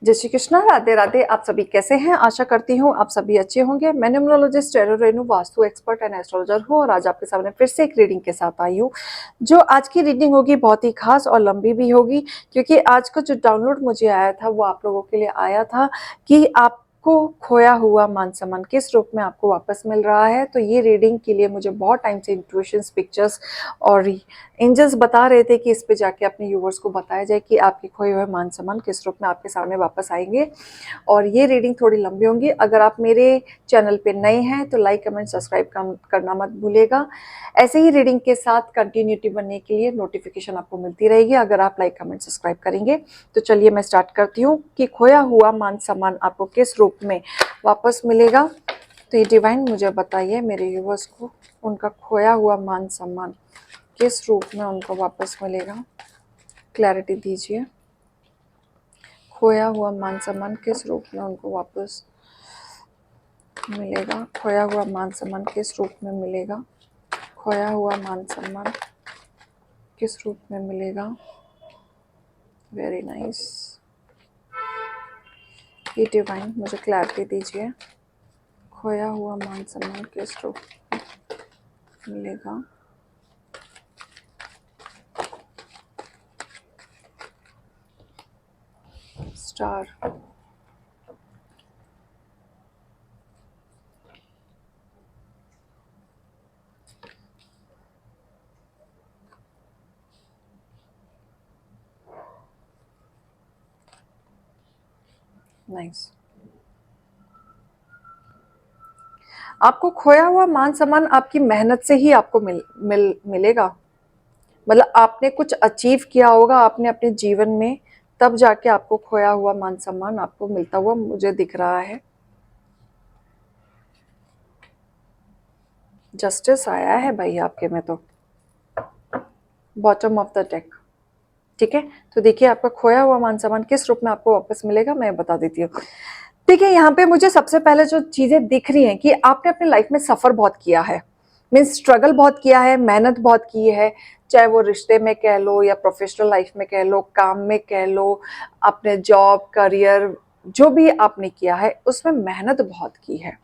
जय श्री कृष्णा, राधे राधे। आप सभी कैसे हैं? आशा करती हूँ आप सभी अच्छे होंगे। मैं numerologist tarot Renu, vastu expert and astrologer हूँ और आज आपके सामने फिर से एक रीडिंग के साथ आई हूँ। जो आज की रीडिंग होगी बहुत ही खास और लंबी भी होगी, क्योंकि आज का जो डाउनलोड मुझे आया था वो आप लोगों के लिए आया था कि आपको खोया हुआ मान सम्मान किस रूप में आपको वापस मिल रहा है। तो ये रीडिंग के लिए मुझे बहुत टाइम से इंट्यूशंस, पिक्चर्स और एंजल्स बता रहे थे कि इस पे जाके अपने व्यूवर्स को बताया जाए कि आपके खोए हुए मान सम्मान किस रूप में आपके सामने वापस आएंगे। और ये रीडिंग थोड़ी लंबी होंगी। अगर आप मेरे चैनल पे नए हैं तो लाइक, कमेंट, सब्सक्राइब करना मत भूलिएगा। ऐसे ही रीडिंग के साथ कंटिन्यूटी बनने के लिए नोटिफिकेशन आपको मिलती रहेगी अगर आप लाइक, कमेंट, सब्सक्राइब करेंगे। तो चलिए मैं स्टार्ट करती हूँ कि खोया हुआ मान सम्मान आपको किस रूप में वापस मिलेगा। तो ये डिवाइन मुझे बताइए, मेरे व्यूवर्स को उनका खोया हुआ मान सम्मान किस रूप में उनको वापस मिलेगा। क्लैरिटी दीजिए। खोया हुआ मान सम्मान किस रूप में उनको वापस मिलेगा। खोया हुआ मान सम्मान किस रूप में मिलेगा। खोया हुआ मान सम्मान किस रूप में मिलेगा। Very nice. ये डिवाइन मुझे क्लैरिटी दीजिए। खोया हुआ मान सम्मान किस रूप में मिलेगा। स्टार। नाइस। आपको खोया हुआ मान सम्मान आपकी मेहनत से ही आपको मिलेगा। मतलब आपने कुछ अचीव किया होगा आपने अपने जीवन में, तब जाके आपको खोया हुआ मान सम्मान आपको मिलता हुआ मुझे दिख रहा है। जस्टिस आया है भाई आपके में, तो बॉटम ऑफ द डेक। ठीक है, तो देखिए आपका खोया हुआ मान सम्मान किस रूप में आपको वापस मिलेगा मैं बता देती हूँ। देखिए यहाँ पे मुझे सबसे पहले जो चीजें दिख रही हैं कि आपने अपनी लाइफ में सफर बहुत किया है, मीन्स स्ट्रगल बहुत किया है, मेहनत बहुत की है। चाहे वो रिश्ते में कह लो या प्रोफेशनल लाइफ में कह लो, काम में कह लो, अपने जॉब, करियर, जो भी आपने किया है उसमें मेहनत बहुत की है।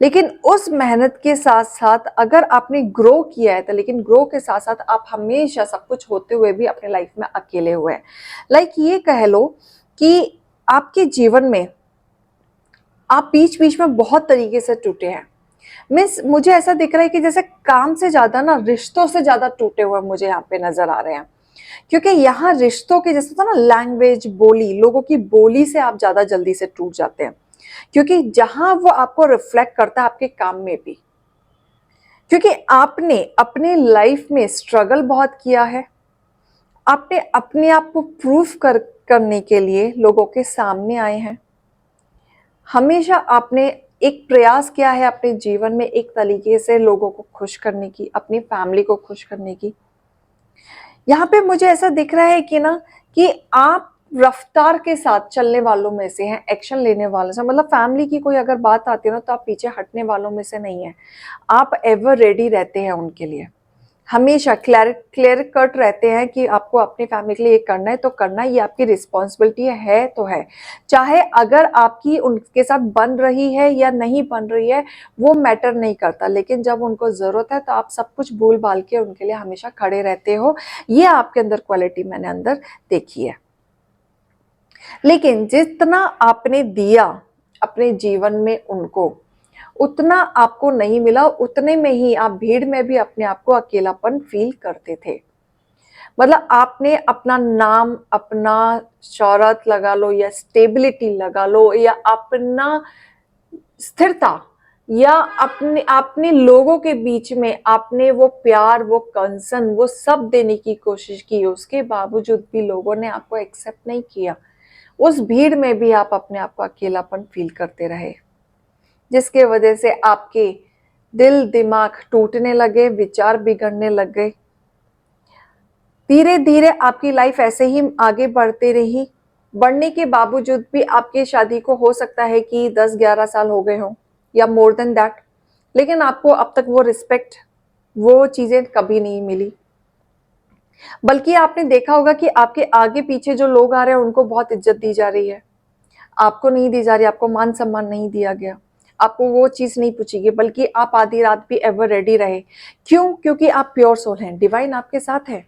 लेकिन उस मेहनत के साथ साथ अगर आपने ग्रो किया है तो, लेकिन ग्रो के साथ साथ आप हमेशा सब कुछ होते हुए भी अपने लाइफ में अकेले हुए हैं। लाइक ये कह लो कि आपके जीवन में आप बीच बीच में बहुत तरीके से टूटे हैं। मिस मुझे ऐसा दिख रहा है कि जैसे काम से ज्यादा ना रिश्तों से ज्यादा टूटे हुए मुझे यहाँ पे नजर आ रहे हैं। क्योंकि यहाँ रिश्तों के जैसे होता ना, लैंग्वेज, बोली, लोगों की बोली से आप ज्यादा जल्दी से टूट जाते हैं, क्योंकि जहां वो आपको रिफ्लेक्ट करता है आपके काम में भी। क्योंकि आपने अपने लाइफ में स्ट्रगल बहुत किया है, आपने अपने आप को प्रूफ करने के लिए लोगों के सामने आए हैं। हमेशा आपने एक प्रयास किया है अपने जीवन में एक तरीके से लोगों को खुश करने की, अपनी फैमिली को खुश करने की। यहाँ पे मुझे ऐसा दिख रहा है कि ना, कि आप रफ्तार के साथ चलने वालों में से हैं, एक्शन लेने वालों से। मतलब फैमिली की कोई अगर बात आती है ना तो आप पीछे हटने वालों में से नहीं है। आप एवर रेडी रहते हैं उनके लिए, हमेशा क्लियर कट रहते हैं कि आपको अपनी फैमिली के लिए ये करना है तो करना है, ये आपकी रिस्पॉन्सिबिलिटी है तो है। चाहे अगर आपकी उनके साथ बन रही है या नहीं बन रही है वो मैटर नहीं करता, लेकिन जब उनको जरूरत है तो आप सब कुछ भूल भाल के उनके लिए हमेशा खड़े रहते हो। ये आपके अंदर क्वालिटी मैंने अंदर देखी है। लेकिन जितना आपने दिया अपने जीवन में उनको, उतना आपको नहीं मिला। उतने में ही आप भीड़ में भी अपने आप को अकेलापन फील करते थे। मतलब आपने अपना नाम, अपना शौहरत लगा लो या स्टेबिलिटी लगा लो या अपना स्थिरता, या अपने अपने लोगों के बीच में आपने वो प्यार, वो कंसर्न, वो सब देने की कोशिश की, उसके बावजूद भी लोगों ने आपको एक्सेप्ट नहीं किया। उस भीड़ में भी आप अपने आप को अकेलापन फील करते रहे, जिसके वजह से आपके दिल दिमाग टूटने लगे, विचार बिगड़ने लग गए। धीरे धीरे आपकी लाइफ ऐसे ही आगे बढ़ते रही। बढ़ने के बावजूद भी आपकी शादी को हो सकता है कि 10-11 साल हो गए हों या मोर देन दैट, लेकिन आपको अब तक वो रिस्पेक्ट, वो चीजें कभी नहीं मिली। बल्कि आपने देखा होगा कि आपके आगे पीछे जो लोग आ रहे हैं उनको बहुत इज्जत दी जा रही है, आपको नहीं दी जा रही, आपको मान सम्मान नहीं दिया गया, आपको वो चीज नहीं पूछी गई, बल्कि आप आधी रात भी एवर रेडी रहे। क्यों? क्योंकि आप प्योर सोल हैं, डिवाइन आपके साथ है।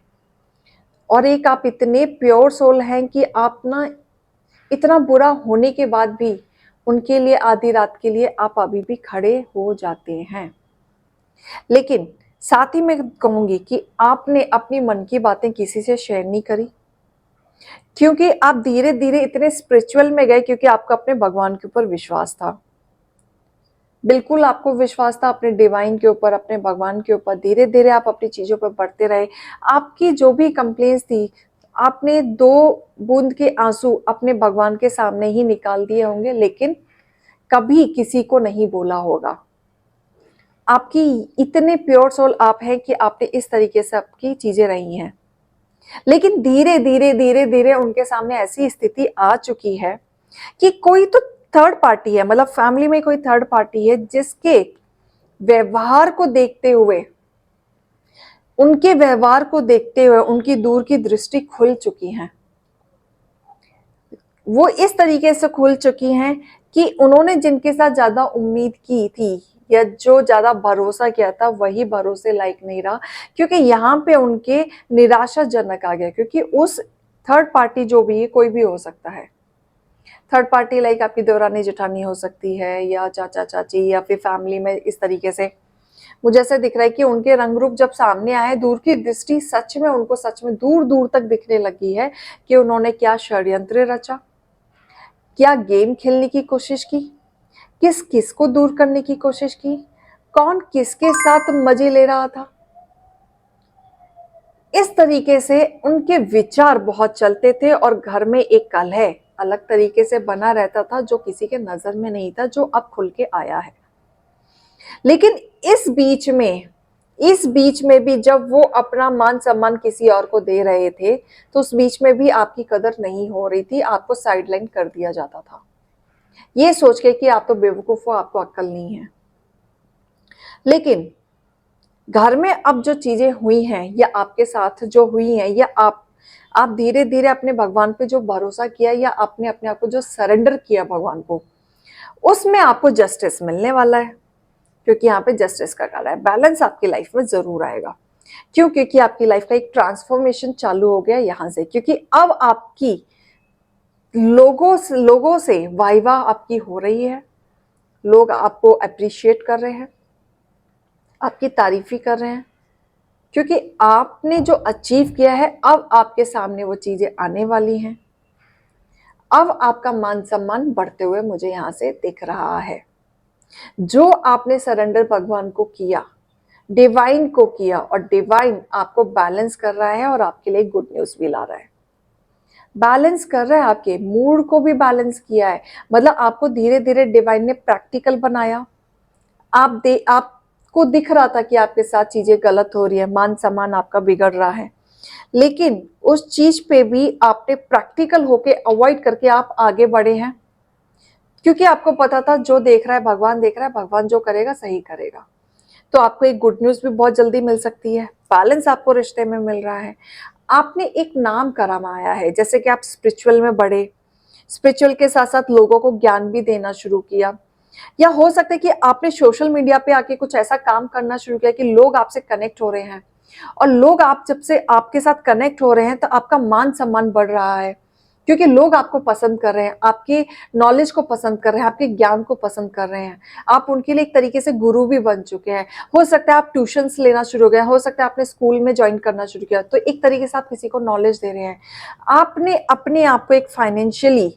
और एक आप इतने प्योर सोल हैं कि आप ना इतना बुरा होने के बाद भी उनके लिए आधी रात के लिए आप अभी भी खड़े हो जाते हैं। लेकिन साथ ही मैं कहूंगी कि आपने अपनी मन की बातें किसी से शेयर नहीं करी, क्योंकि आप धीरे धीरे इतने स्पिरिचुअल में गए, क्योंकि आपका अपने भगवान के ऊपर विश्वास था। बिल्कुल आपको विश्वास था अपने डिवाइन के ऊपर, अपने भगवान के ऊपर। धीरे धीरे आप अपनी चीजों पर बढ़ते रहे। आपकी जो भी कंप्लेंट्स थी, आपने 2 बूंद के आंसू अपने भगवान के सामने ही निकाल दिए होंगे, लेकिन कभी किसी को नहीं बोला होगा। आपकी इतने प्योर सोल आप हैं कि आपने इस तरीके से आपकी चीजें रही हैं। लेकिन धीरे धीरे धीरे धीरे उनके सामने ऐसी स्थिति आ चुकी है कि कोई तो थर्ड पार्टी है, मतलब फैमिली में कोई थर्ड पार्टी है, जिसके व्यवहार को देखते हुए, उनके व्यवहार को देखते हुए उनकी दूर की दृष्टि खुल चुकी है। वो इस तरीके से खुल चुकी हैं कि उन्होंने जिनके साथ ज्यादा उम्मीद की थी या जो ज्यादा भरोसा किया था, वही भरोसे लायक नहीं रहा, क्योंकि यहाँ पे उनके निराशाजनक आ गया। क्योंकि उस थर्ड पार्टी जो भी है, कोई भी हो सकता है। थर्ड पार्टी लाइक आपकी देवरानी जेठानी हो सकती है, या चाचा चाची, या फिर फैमिली में इस तरीके से। मुझे ऐसा दिख रहा है कि उनके रंग रूप जब सामने आए, दूर की दृष्टि सच में उनको सच में दूर दूर तक दिखने लगी है कि उन्होंने क्या षड्यंत्र रचा, क्या गेम खेलने की कोशिश की, किस किस को दूर करने की कोशिश की, कौन किसके साथ मजे ले रहा था। इस तरीके से उनके विचार बहुत चलते थे और घर में एक कलह अलग तरीके से बना रहता था, जो किसी के नजर में नहीं था, जो अब खुल के आया है। लेकिन इस बीच में भी जब वो अपना मान सम्मान किसी और को दे रहे थे, तो उस बीच में भी आपकी कदर नहीं हो रही थी, आपको साइडलाइन कर दिया जाता था, ये सोच के कि आप तो बेवकूफ हो, आपको अक्ल नहीं है। लेकिन घर में अब जो चीजें हुई हैं, या आपके साथ जो हुई हैं, या आप धीरे धीरे अपने भगवान पे जो भरोसा किया, या आपने अपने आप को जो सरेंडर किया भगवान को, उसमें आपको जस्टिस मिलने वाला है। क्योंकि यहाँ पे जस्टिस का कार्ड है, बैलेंस आपकी लाइफ में जरूर आएगा। क्यों? क्योंकि आपकी लाइफ का एक ट्रांसफॉर्मेशन चालू हो गया यहाँ से। क्योंकि अब आपकी लोगों से वाइवा आपकी हो रही है, लोग आपको अप्रिशिएट कर रहे हैं, आपकी तारीफ ही कर रहे हैं, क्योंकि आपने जो अचीव किया है, अब आपके सामने वो चीजें आने वाली हैं। अब आपका मान सम्मान बढ़ते हुए मुझे यहाँ से दिख रहा है। जो आपने सरेंडर भगवान को किया, डिवाइन को किया, और डिवाइन आपको बैलेंस कर रहा है, और आपके लिए गुड न्यूज भी ला रहा है। बैलेंस कर रहा है, आपके मूड को भी बैलेंस किया है। मतलब आपको धीरे धीरे डिवाइन ने प्रैक्टिकल बनाया। आपको दिख रहा था कि आपके साथ चीजें गलत हो रही है, मान सम्मान आपका बिगड़ रहा है, लेकिन उस चीज पे भी आपने प्रैक्टिकल होके अवॉइड करके आप आगे बढ़े हैं। क्योंकि आपको पता था जो देख रहा है भगवान देख रहा है, भगवान जो करेगा सही करेगा। तो आपको एक गुड न्यूज भी बहुत जल्दी मिल सकती है, बैलेंस आपको रिश्ते में मिल रहा है। आपने एक नाम कमाया है, जैसे कि आप स्पिरिचुअल में बढ़े, स्पिरिचुअल के साथ साथ लोगों को ज्ञान भी देना शुरू किया, या हो सकता है कि आपने सोशल मीडिया पे आके कुछ ऐसा काम करना शुरू किया कि लोग आपसे कनेक्ट हो रहे हैं, और लोग आप जब से आपके साथ कनेक्ट हो रहे हैं, तो आपका मान सम्मान बढ़ रहा है। क्योंकि लोग आपको पसंद कर रहे हैं, आपके नॉलेज को पसंद कर रहे हैं, आपके ज्ञान को पसंद कर रहे हैं। आप उनके लिए एक तरीके से गुरु भी बन चुके हैं। हो सकता है आप ट्यूशंस लेना शुरू हो गए, हो सकता है आपने स्कूल में ज्वाइन करना शुरू किया, तो एक तरीके से आप किसी को नॉलेज दे रहे हैं। आपने अपने आप को एक फाइनेंशियली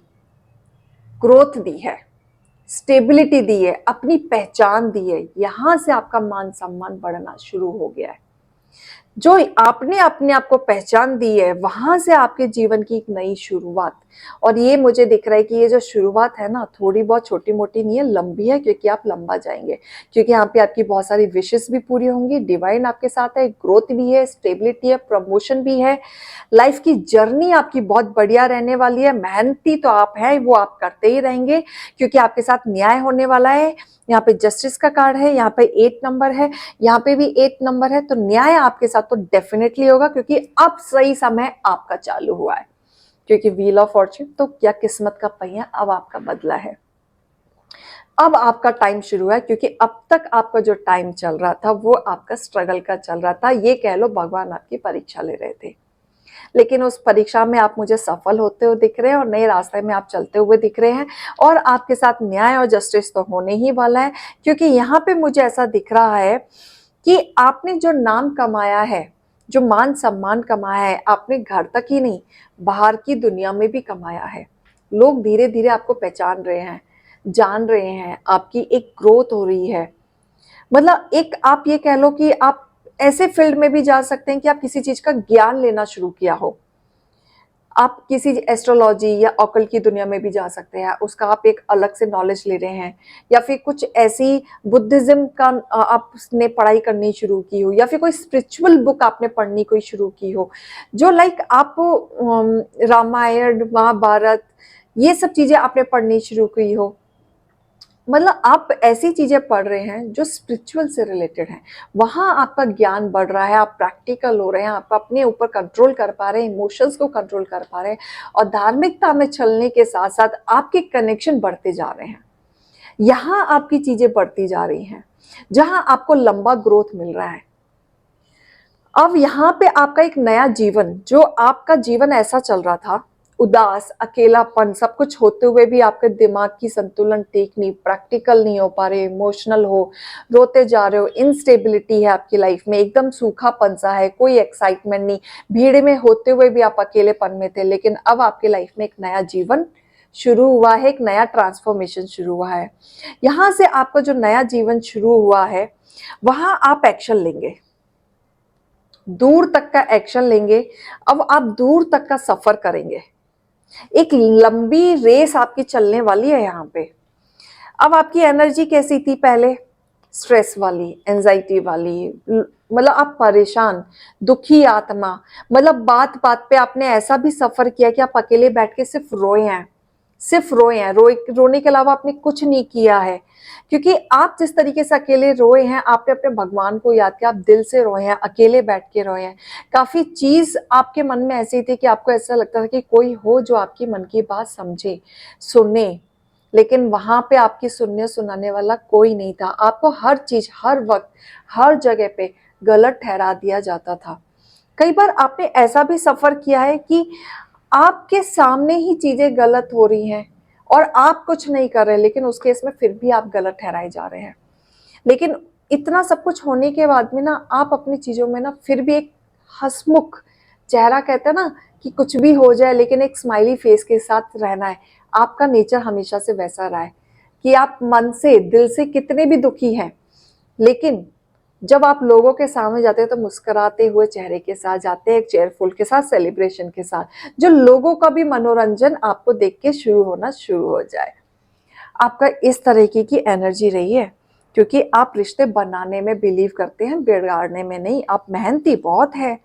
ग्रोथ दी है, स्टेबिलिटी दी है, अपनी पहचान दी है। यहां से आपका मान सम्मान बढ़ना शुरू हो गया है। जो आपने अपने आप को पहचान दी है, वहां से आपके जीवन की एक नई शुरुआत। और ये मुझे दिख रहा है कि ये जो शुरुआत है ना, थोड़ी बहुत छोटी मोटी नहीं है, लंबी है, क्योंकि आप लंबा जाएंगे। क्योंकि यहाँ पे आपकी बहुत सारी विशेस भी पूरी होंगी, डिवाइन आपके साथ है, ग्रोथ भी है, स्टेबिलिटी है, प्रमोशन भी है। लाइफ की जर्नी आपकी बहुत बढ़िया रहने वाली है। मेहनती तो आप हैं, वो आप करते ही रहेंगे, क्योंकि आपके साथ न्याय होने वाला है। यहाँ पे जस्टिस का कार्ड है, यहाँ पे 8 नंबर है, यहाँ पे भी 8 नंबर है। तो न्याय आपके साथ तो डेफिनेटली होगा, क्योंकि अब सही समय आपका चालू हुआ है। क्योंकि व्हील ऑफ फॉर्च्यून, तो क्या किस्मत का पहिया अब आपका बदला है। अब आपका टाइम शुरू है, क्योंकि अब तक आपका जो टाइम चल रहा था वो आपका स्ट्रगल का चल रहा था। ये कह लो भगवान आपकी परीक्षा ले रहे थे, लेकिन उस परीक्षा में आप मुझे सफल होते हुए दिख रहे हैं और नए रास्ते में आप चलते हुए दिख रहे हैं। और आपके साथ न्याय और जस्टिस तो होने ही वाला है, क्योंकि यहाँ पे मुझे ऐसा दिख रहा है कि आपने जो नाम कमाया है, जो मान सम्मान कमाया है, आपने घर तक ही नहीं बाहर की दुनिया में भी कमाया है। लोग धीरे धीरे आपको पहचान रहे हैं, जान रहे हैं, आपकी एक ग्रोथ हो रही है। मतलब एक आप ये कह लो कि आप ऐसे फील्ड में भी जा सकते हैं कि आप किसी चीज का ज्ञान लेना शुरू किया हो। आप किसी एस्ट्रोलॉजी या ऑकल्ट की दुनिया में भी जा सकते हैं, उसका आप एक अलग से नॉलेज ले रहे हैं, या फिर कुछ ऐसी बुद्धिज्म का आपने पढ़ाई करनी शुरू की हो, या फिर कोई स्पिरिचुअल बुक आपने पढ़नी कोई शुरू की हो, जो लाइक आप रामायण महाभारत ये सब चीजें आपने पढ़नी शुरू की हो। मतलब आप ऐसी चीजें पढ़ रहे हैं जो स्पिरिचुअल से रिलेटेड हैं, वहां आपका ज्ञान बढ़ रहा है, आप प्रैक्टिकल हो रहे हैं, आप अपने ऊपर कंट्रोल कर पा रहे हैं, इमोशंस को कंट्रोल कर पा रहे हैं, और धार्मिकता में चलने के साथ साथ आपके कनेक्शन बढ़ते जा रहे हैं। यहाँ आपकी चीजें बढ़ती जा रही हैं, जहां आपको लंबा ग्रोथ मिल रहा है। अब यहाँ पे आपका एक नया जीवन, जो आपका जीवन ऐसा चल रहा था, उदास, अकेलापन, सब कुछ होते हुए भी आपके दिमाग की संतुलन ठीक नहीं, प्रैक्टिकल नहीं हो पा रहे, इमोशनल हो, रोते जा रहे हो, इनस्टेबिलिटी है आपकी लाइफ में, एकदम सूखापन सा है, कोई एक्साइटमेंट नहीं, भीड़ में होते हुए भी आप अकेलेपन में थे, लेकिन अब आपकी लाइफ में एक नया जीवन शुरू हुआ है, एक नया ट्रांसफॉर्मेशन शुरू हुआ है। यहाँ से आपका जो नया जीवन शुरू हुआ है, वहां आप एक्शन लेंगे, दूर तक का एक्शन लेंगे। अब आप दूर तक का सफर करेंगे, एक लंबी रेस आपकी चलने वाली है यहाँ पे। अब आपकी एनर्जी कैसी थी पहले? स्ट्रेस वाली, एंजाइटी वाली, मतलब आप परेशान, दुखी आत्मा, मतलब बात बात पे आपने ऐसा भी सफर किया कि आप अकेले बैठ के सिर्फ रोए हैं, सिर्फ रोए हैं, रोने के अलावा आपने कुछ नहीं किया है। क्योंकि आप जिस तरीके से अकेले रोए हैं, आपने अपने भगवान को याद किया, आप दिल से रोए हैं, अकेले बैठ के रोए हैं। काफी चीज आपके मन में ऐसी थी कि आपको ऐसा लगता था कि कोई हो जो आपकी मन की बात समझे, सुने, लेकिन वहां पे आपकी सुनने सुनाने वाला कोई नहीं था। आपको हर चीज, हर वक्त, हर जगह पे गलत ठहरा दिया जाता था। कई बार आपने ऐसा भी सफर किया है कि आपके सामने ही चीजें गलत हो रही हैं और आप कुछ नहीं कर रहे, लेकिन उस केस में फिर भी आप गलत ठहराए जा रहे हैं। लेकिन इतना सब कुछ होने के बाद में ना, आप अपनी चीजों में ना फिर भी एक हंसमुख चेहरा, कहते हैं ना कि कुछ भी हो जाए लेकिन एक स्माइली फेस के साथ रहना है। आपका नेचर हमेशा से वैसा रहा है कि आप मन से, दिल से कितने भी दुखी हैं, लेकिन जब आप लोगों के सामने जाते हैं तो मुस्कुराते हुए चेहरे के साथ जाते हैं, एक चेयरफुल के साथ, सेलिब्रेशन के साथ, जो लोगों का भी मनोरंजन आपको देख के शुरू होना शुरू हो जाए। आपका इस तरीके की एनर्जी रही है, क्योंकि आप रिश्ते बनाने में बिलीव करते हैं, बिगाड़ने में नहीं। आप मेहनती बहुत है,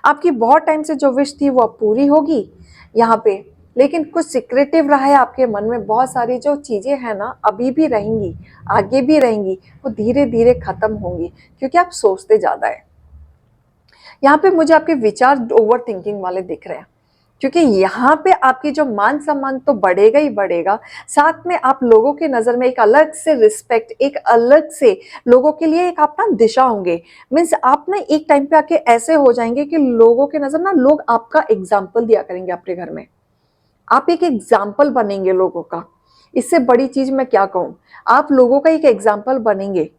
आपकी बहुत टाइम से जो विश थी वो अब पूरी होगी यहाँ पे, लेकिन कुछ सिक्रेटिव रहा है आपके मन में। बहुत सारी जो चीजें हैं ना, अभी भी रहेंगी, आगे भी रहेंगी, वो धीरे धीरे खत्म होंगी, क्योंकि आप सोचते ज्यादा है। यहाँ पे मुझे आपके विचार ओवर थिंकिंग वाले दिख रहे हैं, क्योंकि यहाँ पे आपकी जो मान सम्मान तो बढ़ेगा ही बढ़ेगा, साथ में आप लोगों की नजर में एक अलग से रिस्पेक्ट, एक अलग से लोगों के लिए एक आप ना दिशा होंगे। मीन्स आप ना एक टाइम पे आके ऐसे हो जाएंगे कि लोगों के नजर ना, लोग आपका एग्जाम्पल दिया करेंगे अपने घर में, आप एक एग्जाम्पल बनेंगे लोगों का। इससे बड़ी चीज मैं क्या कहूं, आप लोगों का एक एग्जाम्पल बनेंगे,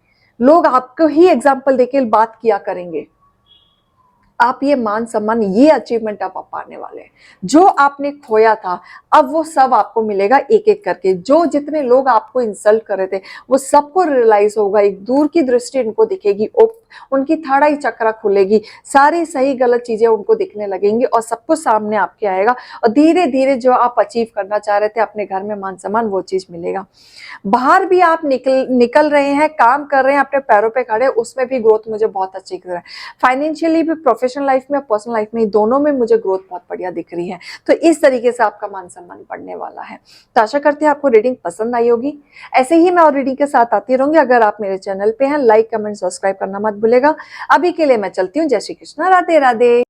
लोग आपको ही एग्जाम्पल देके बात किया करेंगे। आप ये मान सम्मान, ये अचीवमेंट आप पाने वाले हैं। जो आपने खोया था, अब वो सब आपको मिलेगा एक एक करके। जो जितने लोग आपको इंसल्ट कर रहे थे, वो सबको रियलाइज होगा, एक दूर की दृष्टि उनको दिखेगी, उनकी थर्ड आई चक्र खुलेगी, सारी सही गलत चीजें उनको दिखने लगेंगी और सब कुछ सामने आपके आएगा। और धीरे धीरे जो आप अचीव करना चाह रहे थे अपने घर में मान सम्मान, वो चीज मिलेगा। बाहर भी आप निकल रहे हैं, काम कर रहे हैं, अपने पैरों पे खड़े, उसमें भी ग्रोथ मुझे बहुत अच्छी दिख रहा है। फाइनेंशियली भी, प्रोफेशनल लाइफ में, पर्सनल लाइफ में, दोनों में मुझे ग्रोथ बहुत बढ़िया दिख रही है। तो इस तरीके से आपका मान सम्मान बढ़ने वाला है। तो आशा करते हैं आपको रीडिंग पसंद आई होगी। ऐसे ही मैं और रीडिंग के साथ आती रहूंगी। अगर आप मेरे चैनल पे हैं, लाइक, कमेंट, सब्सक्राइब करना मत भूलेगा। अभी के लिए मैं चलती हूँ। जय श्री कृष्ण, राधे राधे।